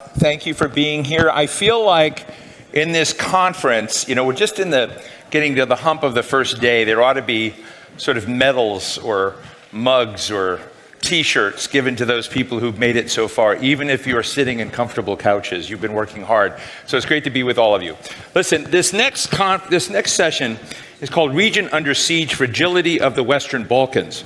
Thank you for being here. I feel like in this conference, we're just getting to the hump of the first day. There ought to be sort of medals or mugs or T-shirts given to those people who've made it so far, even if you're sitting in comfortable couches. You've been working hard. So it's great to be with all of you. Listen, this next session is called Region Under Siege, Fragility of the Western Balkans.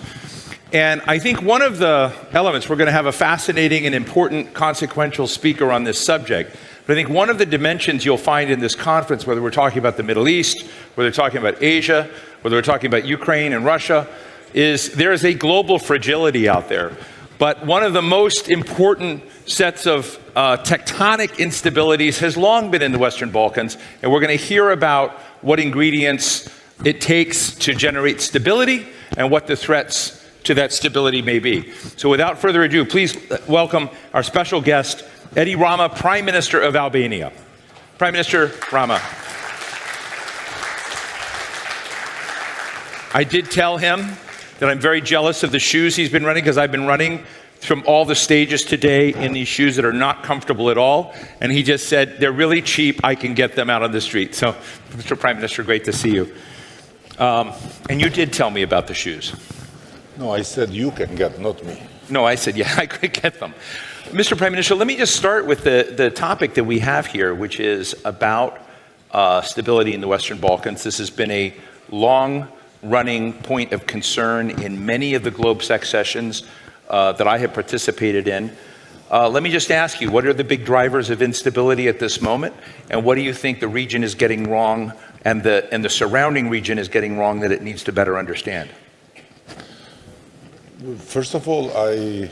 And I think one of the elements, we're going to have a fascinating and important consequential speaker on this subject, but I think one of the dimensions you'll find in this conference, whether we're talking about the Middle East, whether we're talking about Asia, whether we're talking about Ukraine and Russia, is there is a global fragility out there. But one of the most important sets of tectonic instabilities has long been in the Western Balkans, and we're going to hear about what ingredients it takes to generate stability and what the threats to that stability may be. So without further ado, please welcome our special guest, Rama, Prime Minister of Albania. Prime Minister Rama. I did tell him that I'm very jealous of the shoes he's been running, because I've been running from all the stages today in these shoes that are not comfortable at all. And he just said, they're really cheap, I can get them out on the street. So, Mr. Prime Minister, great to see you. And you did tell me about the shoes. No, I said you can get, not me. No, I said, yeah, I could get them. Mr. Prime Minister, let me just start with the topic that we have here, which is about stability in the Western Balkans. This has been a long-running point of concern in many of the GLOBSEC sessions that I have participated in. Let me just ask you, what are the big drivers of instability at this moment? And what do you think the region is getting wrong and the surrounding region is getting wrong that it needs to better understand? First of all, I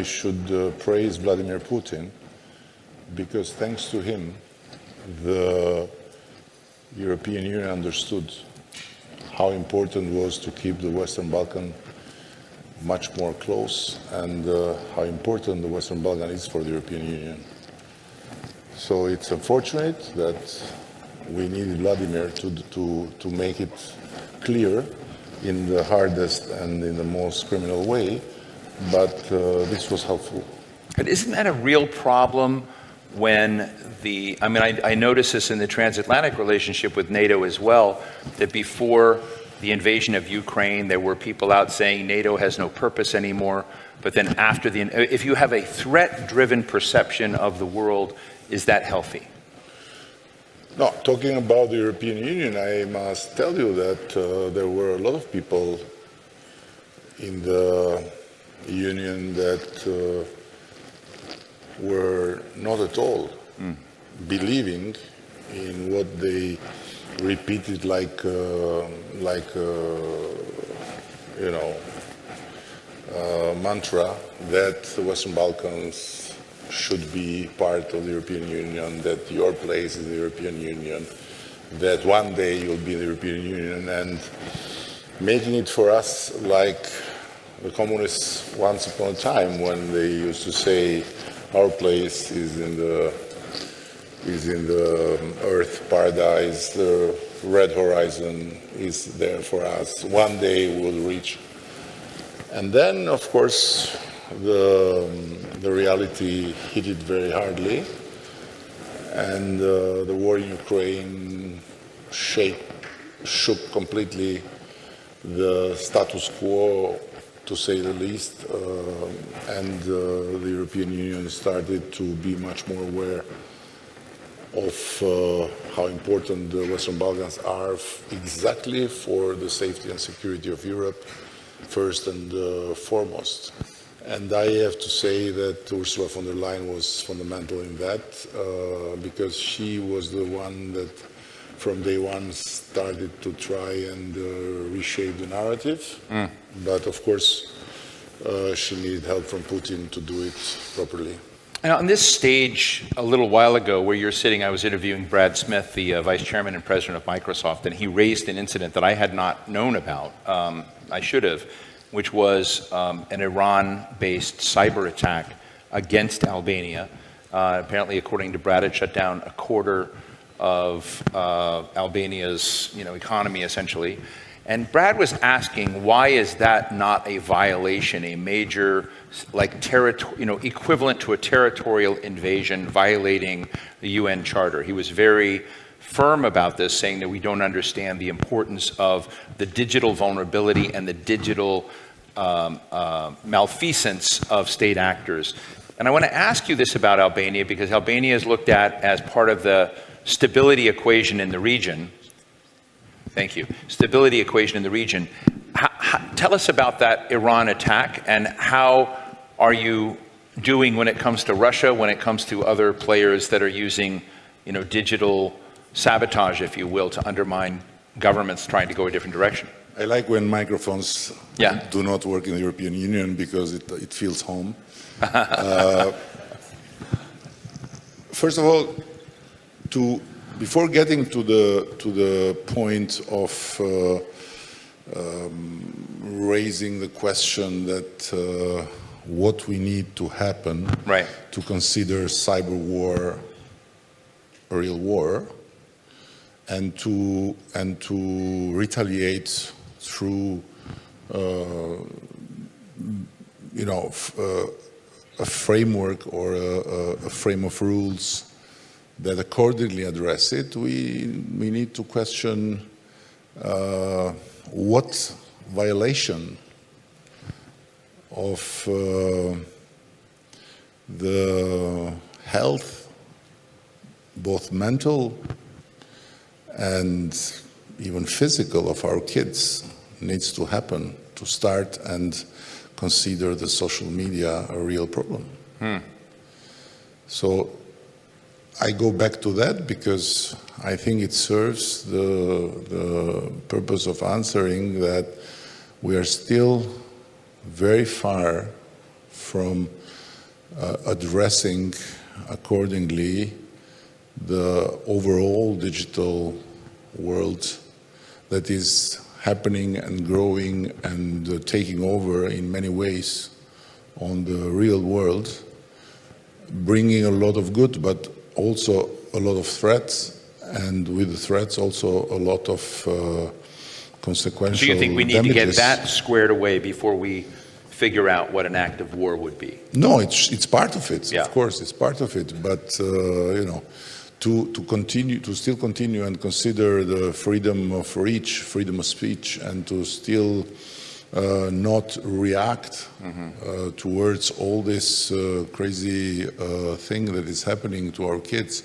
should praise Vladimir Putin, because thanks to him, the European Union understood how important it was to keep the Western Balkan much more close, and how important the Western Balkan is for the European Union. So it's unfortunate that we needed Vladimir to make it clear in the hardest and in the most criminal way, but this was helpful. But isn't that a real problem when I noticed this in the transatlantic relationship with NATO as well, that before the invasion of Ukraine, there were people out saying NATO has no purpose anymore, but then after if you have a threat-driven perception of the world, is that healthy? No, talking about the European Union, I must tell you that there were a lot of people in the Union that were not at all believing in what they repeated like mantra, that the Western Balkans should be part of the European Union, that your place is the European Union, that one day you'll be in the European Union, and making it for us like the communists once upon a time, when they used to say our place is in the earth paradise, the red horizon is there for us, one day we'll reach. And then, of course, the reality hit it very hardly, and the war in Ukraine shook completely the status quo, to say the least, and the European Union started to be much more aware of how important the Western Balkans are exactly for the safety and security of Europe, first and foremost. And I have to say that Ursula von der Leyen was fundamental in that, because she was the one that from day one started to try and reshape the narrative. But of course, she needed help from Putin to do it properly. And on this stage a little while ago where you're sitting, I was interviewing Brad Smith, the vice chairman and president of Microsoft, and he raised an incident that I had not known about. I should have, which was an Iran-based cyber attack against Albania. Apparently, according to Brad, it shut down a quarter of Albania's economy, essentially. And Brad was asking, why is that not a violation, a major, like, equivalent to a territorial invasion violating the UN Charter? He was very firm about this, saying that we don't understand the importance of the digital vulnerability and the digital malfeasance of state actors. And I want to ask you this about Albania, because Albania is looked at as part of the stability equation in the region. Thank you. Stability equation in the region. Tell us about that Iran attack, and how are you doing when it comes to Russia, when it comes to other players that are using, digital sabotage, if you will, to undermine governments trying to go a different direction? I like when microphones do not work in the European Union, because it feels home. First of all, before getting to the point of raising the question that what we need to happen to consider cyber war a real war, and to retaliate through a framework or a frame of rules that accordingly address it, we need to question what violation of the health, both mental and even physical, of our kids needs to happen to start and consider the social media a real problem. So I go back to that because I think it serves the purpose of answering that we are still very far from addressing accordingly the overall digital world that is happening and growing and taking over in many ways on the real world, bringing a lot of good, but also a lot of threats, and with the threats also a lot of consequential So you think we need damages. to get that squared away before we figure out what an act of war would be? No, it's part of it. Yeah. Of course, it's part of it. But to still continue and consider the freedom of freedom of speech, and to still not react towards all this crazy thing that is happening to our kids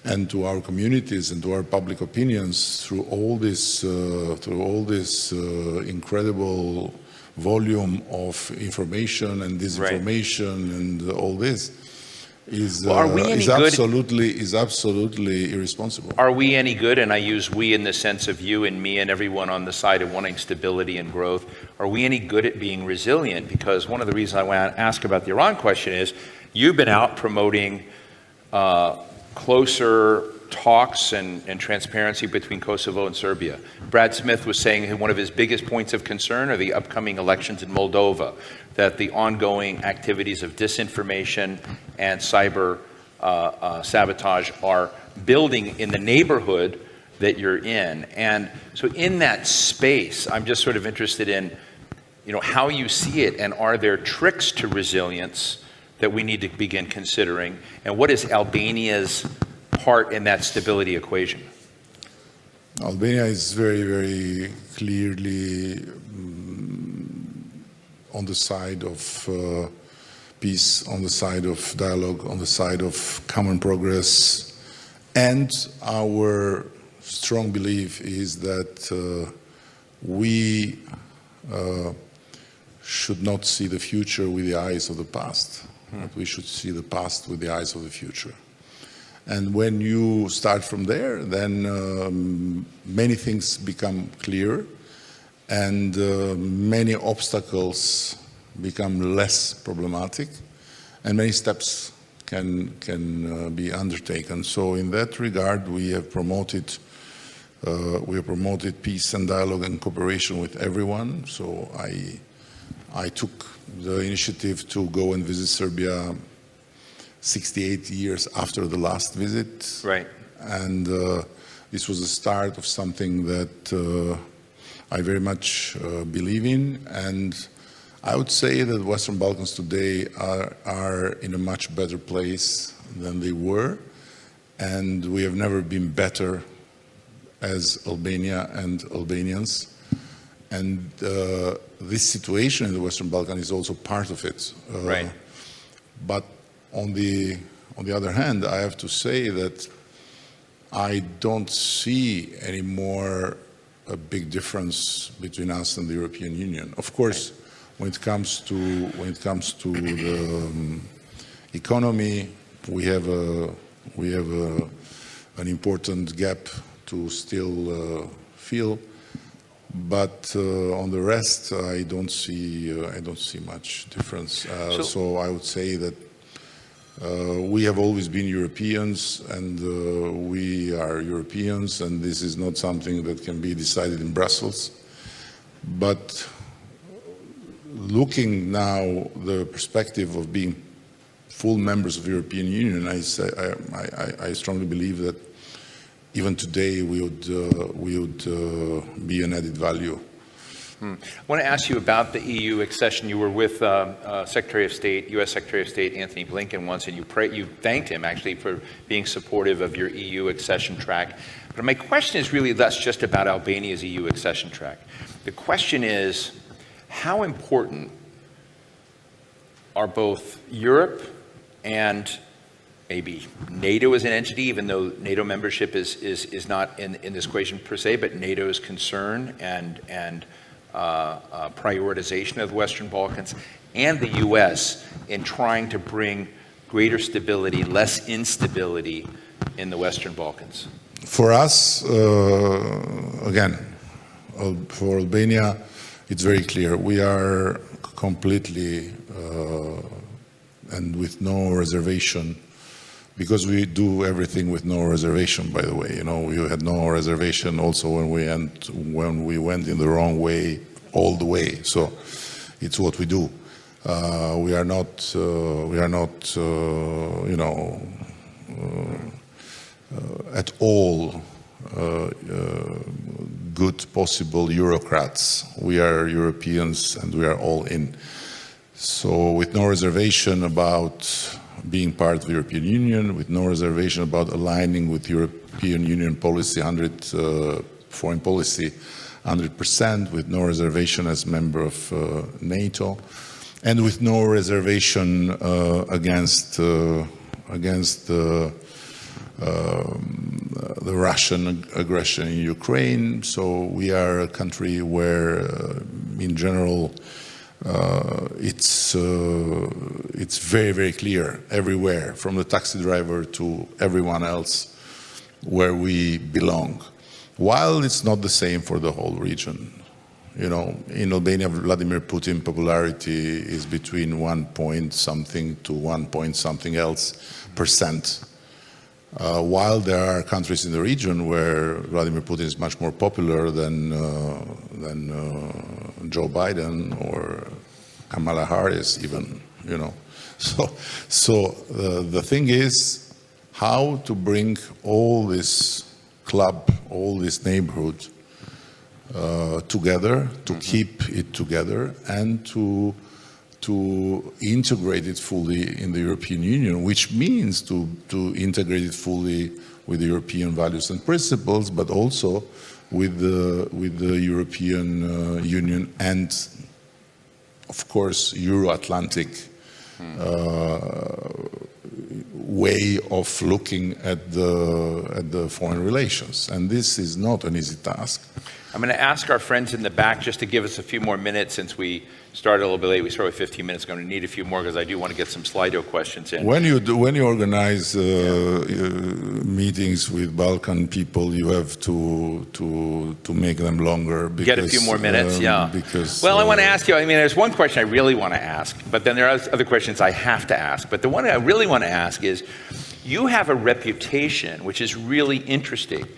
and to our communities and to our public opinions through all this incredible volume of information and disinformation and all this is absolutely irresponsible. Are we any good? And I use we in the sense of you and me and everyone on the side of wanting stability and growth. Are we any good at being resilient? Because one of the reasons I want to ask about the Iran question is you've been out promoting closer talks and transparency between Kosovo and Serbia. Brad Smith was saying one of his biggest points of concern are the upcoming elections in Moldova, that the ongoing activities of disinformation and cyber sabotage are building in the neighborhood that you're in. And so in that space, I'm just sort of interested in, how you see it, and are there tricks to resilience that we need to begin considering? And what is Albania's part in that stability equation? Albania is very, very clearly on the side of peace, on the side of dialogue, on the side of common progress. And our strong belief is that we should not see the future with the eyes of the past. That we should see the past with the eyes of the future. And when you start from there, then many things become clear, and many obstacles become less problematic, and many steps can be undertaken. So in that regard, we have promoted peace and dialogue and cooperation with everyone. So I took the initiative to go and visit Serbia 68 years after the last visit. Right. And this was the start of something that I very much believe in, and I would say that Western Balkans today are in a much better place than they were, and we have never been better as Albania and Albanians. And this situation in the Western Balkans is also part of it. Right. But on the other hand, I have to say that I don't see anymore a big difference between us and the European Union. Of course, when it comes to the economy, we have an important gap to still fill. But on the rest, I don't see much difference. So I would say that we have always been Europeans, and we are Europeans, and this is not something that can be decided in Brussels. But looking now the perspective of being full members of the European Union, I strongly believe that even today we would be an added value. I want to ask you about the EU accession. You were with Secretary of State, U.S. Secretary of State Anthony Blinken once, and you thanked him actually for being supportive of your EU accession track. But my question is really less just about Albania's EU accession track. The question is, how important are both Europe and maybe NATO as an entity, even though NATO membership is not in this equation per se, but NATO's concern and prioritization of the Western Balkans, and the U.S. in trying to bring greater stability, less instability in the Western Balkans? For us, again, for Albania, it's very clear. We are completely and with no reservation, because we do everything with no reservation, by the way. You know, we had no reservation also when we went in the wrong way all the way. So it's what we do. We are not you know, at all good possible Eurocrats. We are Europeans and we are all in. So with no reservation about being part of the European Union, with no reservation about aligning with European Union policy, foreign policy, 100%, with no reservation as member of NATO, and with no reservation against the Russian aggression in Ukraine. So we are a country where, in general, it's very, very clear everywhere, from the taxi driver to everyone else, where we belong. While it's not the same for the whole region. You know, in Albania, Vladimir Putin popularity is between 1 point something to 1 point something else %. While there are countries in the region where Vladimir Putin is much more popular than Joe Biden or Kamala Harris, even, you know. So the thing is how to bring all this club, all this neighborhood together, to keep it together, and to integrate it fully in the European Union, which means to integrate it fully with the European values and principles, but also with the European Union and, of course, Euro-Atlantic way of looking at the foreign relations. And this is not an easy task. I'm going to ask our friends in the back just to give us a few more minutes, since we started a little bit late. We started with 15 minutes. I'm going to need a few more because I do want to get some Slido questions in. When you organize meetings with Balkan people, you have to make them longer. Because, get a few more minutes, yeah. Because, well, I want to ask you, I mean, there's one question I really want to ask, but then there are other questions I have to ask. But the one I really want to ask is, you have a reputation which is really interesting,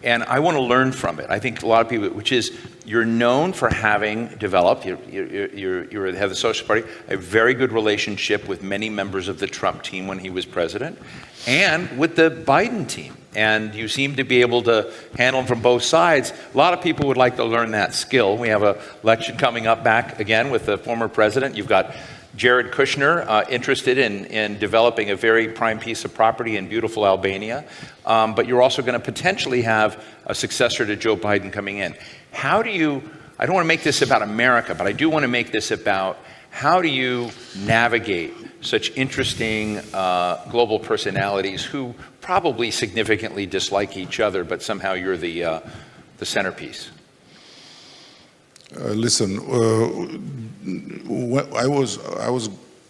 and I want to learn from it. I think a lot of people, which is, you're known for having developed, you're the head of the Social Party, a very good relationship with many members of the Trump team when he was president, and with the Biden team. and you seem to be able to handle them from both sides. A lot of people would like to learn that skill. We have an election coming up back again with the former president. You've got Jared Kushner interested in developing a very prime piece of property in beautiful Albania, but you're also going to potentially have a successor to Joe Biden coming in. How do you, I don't want to make this about America, but I do want to make this about how do you navigate such interesting global personalities who probably significantly dislike each other, but somehow you're the centerpiece? Listen,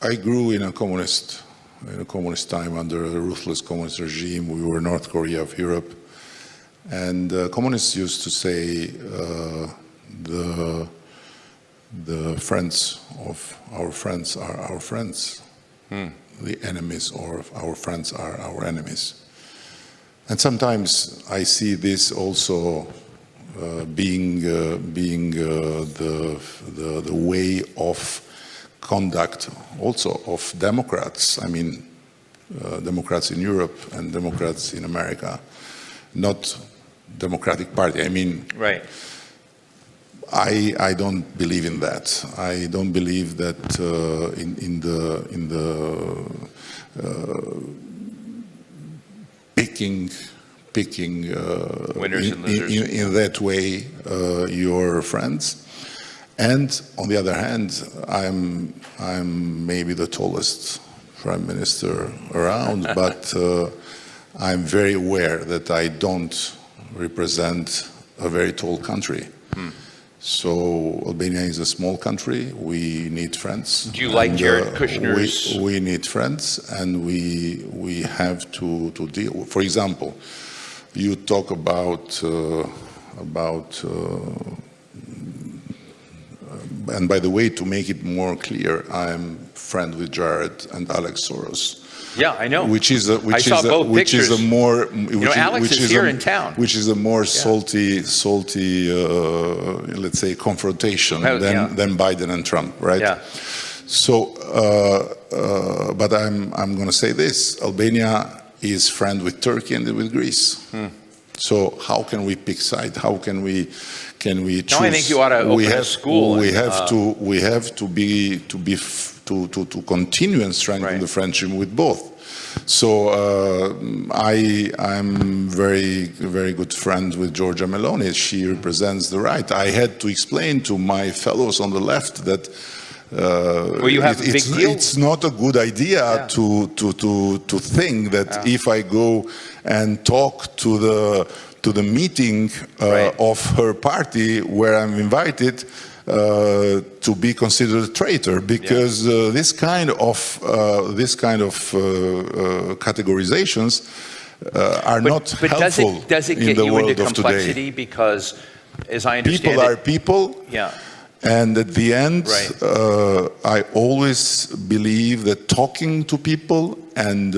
I grew in a communist time under a ruthless communist regime. We were North Korea of Europe, and communists used to say the friends of our friends are our friends. The enemies of our friends are our enemies. And sometimes I see this also being the way of conduct also of Democrats. I mean, Democrats in Europe and Democrats in America, not Democratic Party. I mean, right. I don't believe in that. I don't believe that in the picking winners and losers in that way your friends. And on the other hand, I'm maybe the tallest prime minister around, but I'm very aware that I don't represent a very tall country. So Albania is a small country. We need friends. Do you like Jared Kushner's? We need friends, and we have to deal. For example, you talk about and by the way, to make it more clear, I'm friend with Jared and Alex Soros. Yeah, I know. Which is a more Alex is here in town. Which is a more salty, let's say, confrontation than Biden and Trump, right? Yeah. So, but I'm going to say this: Albania is friend with Turkey and with Greece. So how can we pick side? How can we choose? No, I think you ought to open a school. We have to continue and strengthen the friendship with both. So I'm very good friend with Giorgia Meloni. She represents the right. I had to explain to my fellows on the left that it's not a good idea to think that if I go and talk to the meeting of her party where I'm invited to be considered a traitor, because this kind of categorizations are not helpful. Does it get you into complexity? Because, as I understand people are people. Yeah. And at the end, I always believe that talking to people and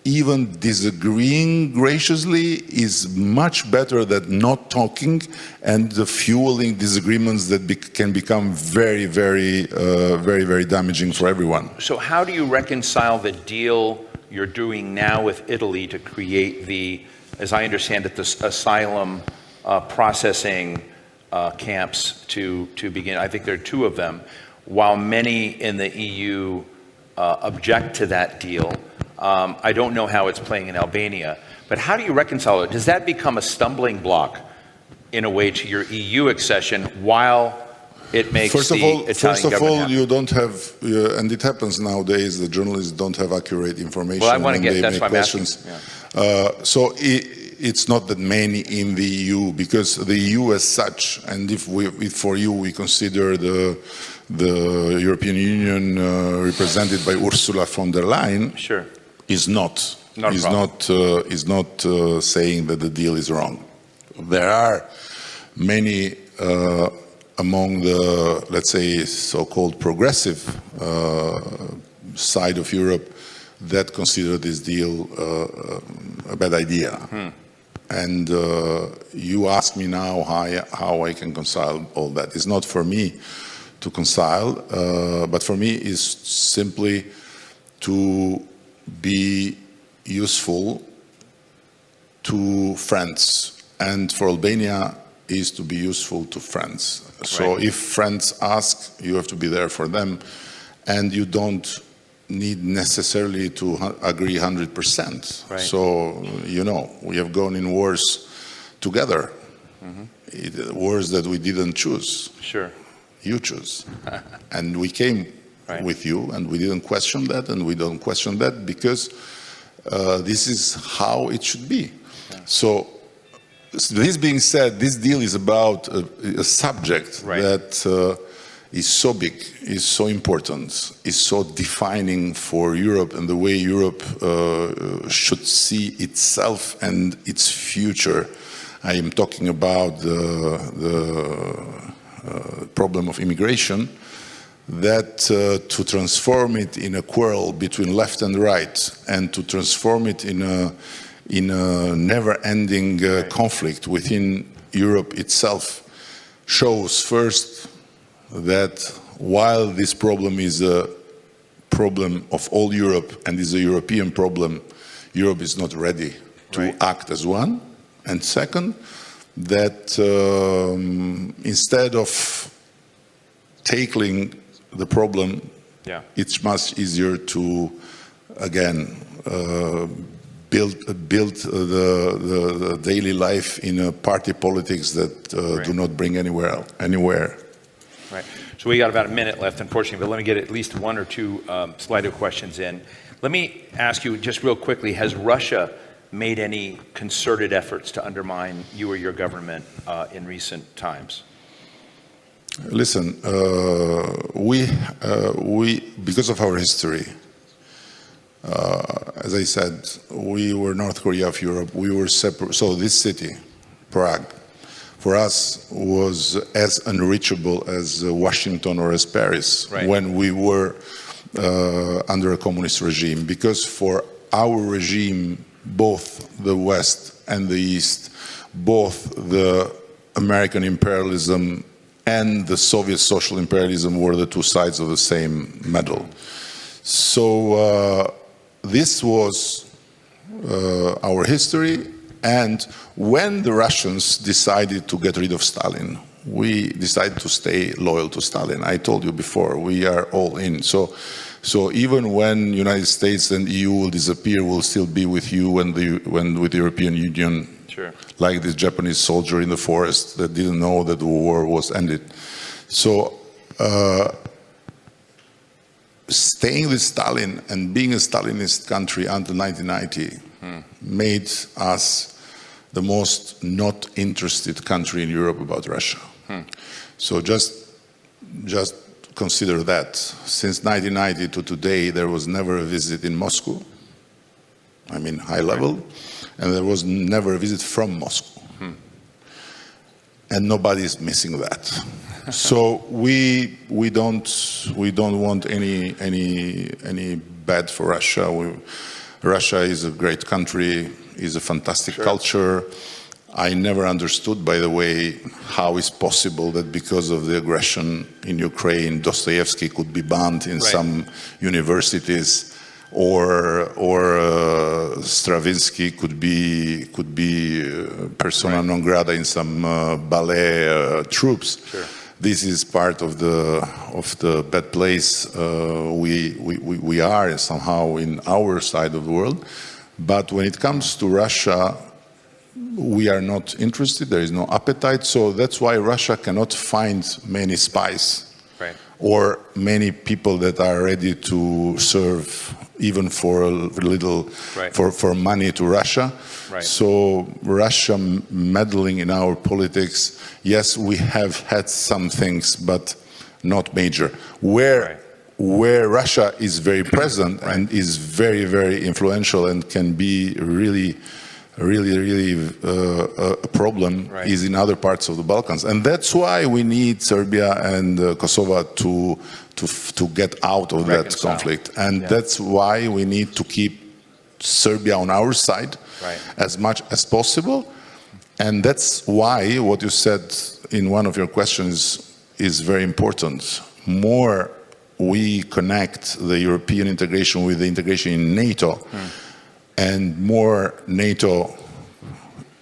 even disagreeing graciously is much better than not talking and fueling disagreements that can become very damaging for everyone. So how do you reconcile the deal you're doing now with Italy to create the, as I understand it, the asylum processing camps to begin? I think there are 2 of them. While many in the EU object to that deal, I don't know how it's playing in Albania, but how do you reconcile it? Does that become a stumbling block in a way to your EU accession while it makes First of all, you don't have, and it happens nowadays, the journalists don't have accurate information. Well, I want to get, that's make why I'm questions. asking. So it's not that many in the EU, because the EU as such, and if for you we consider the European Union represented by Ursula von der Leyen, is not saying that the deal is wrong. There are many among the, let's say, so-called progressive side of Europe that consider this deal a bad idea. And you ask me now how I can reconcile all that. It's not for me to reconcile, but for me is simply to be useful to friends, and for Albania is to be useful to friends. So if friends ask, you have to be there for them, and you don't need necessarily to agree 100%. Right. So, you know, we have gone in wars together, wars that we didn't choose. Sure. You choose. And we came with you, and we didn't question that, and we don't question that because this is how it should be. So, this being said, this deal is about a subject that is so big, is so important, is so defining for Europe and the way Europe should see itself and its future. I am talking about the problem of immigration, that to transform it in a quarrel between left and right, and to transform it in a never-ending conflict within Europe itself, shows first that while this problem is a problem of all Europe and is a European problem, Europe is not ready to act as one. And second, that instead of tackling the problem, it's much easier to, again, build the daily life in a party politics that do not bring anywhere. Right. So we got about a minute left, unfortunately, but let me get at least one or two Slido questions in. Let me ask you just real quickly, has Russia made any concerted efforts to undermine you or your government in recent times? Listen, we because of our history, as I said, we were North Korea of Europe. We were separate. So this city, Prague, for us was as unreachable as Washington or as Paris when we were under a communist regime. Because for our regime, both the West and the East, both the American imperialism and the Soviet social imperialism were the two sides of the same medal. So this was our history, and when the Russians decided to get rid of Stalin, we decided to stay loyal to Stalin. I told you before, we are all in. So even when United States and EU will disappear, we'll still be with you when with the European Union. Sure. Like this Japanese soldier in the forest that didn't know that the war was ended. So staying with Stalin and being a Stalinist country until 1990 made us the most not interested country in Europe about Russia. So just consider that. Since 1990 to today, there was never a visit in Moscow, I mean high level, and there was never a visit from Moscow. And nobody is missing that. So we don't want any bad for Russia. Russia is a great country, is a fantastic culture. I never understood, by the way, how it's possible that because of the aggression in Ukraine, Dostoevsky could be banned in some universities, or Stravinsky could be persona non grata in some ballet troops. Sure. This is part of the bad place we are somehow in our side of the world. But when it comes to Russia, we are not interested. There is no appetite. So that's why Russia cannot find many spies or many people that are ready to serve even for a little, for money to Russia. So Russia meddling in our politics, yes, we have had some things, but not major. Where Russia is very present and is very, very influential and can be really a problem is in other parts of the Balkans. And that's why we need Serbia and Kosovo to get out of that conflict. And that's why we need to keep Serbia on our side as much as possible. And that's why what you said in one of your questions is very important. More we connect the European integration with the integration in NATO, and more NATO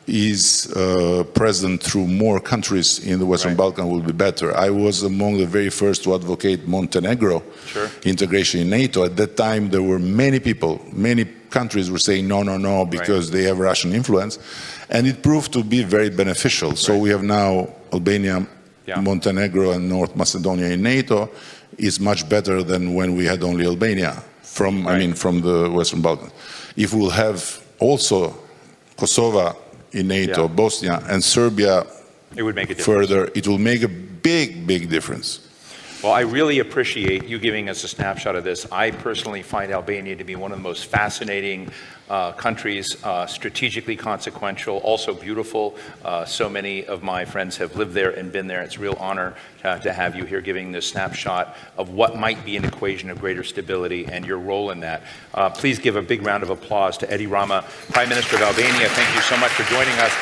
is present through more countries in the Western Balkans will be better. I was among the very first to advocate Montenegro integration in NATO. At that time, there were many people, many countries were saying no, because they have Russian influence. And it proved to be very beneficial. So we have now Albania, Montenegro, and North Macedonia in NATO. Is much better than when we had only Albania from the Western Balkans. If we'll have also Kosovo in NATO, Bosnia, and Serbia it would make a difference. Further, it will make a big difference. Well, I really appreciate you giving us a snapshot of this. I personally find Albania to be one of the most fascinating countries, strategically consequential, also beautiful. So many of my friends have lived there and been there. It's a real honor to have you here giving this snapshot of what might be an equation of greater stability and your role in that. Please give a big round of applause to Edi Rama, Prime Minister of Albania. Thank you so much for joining us.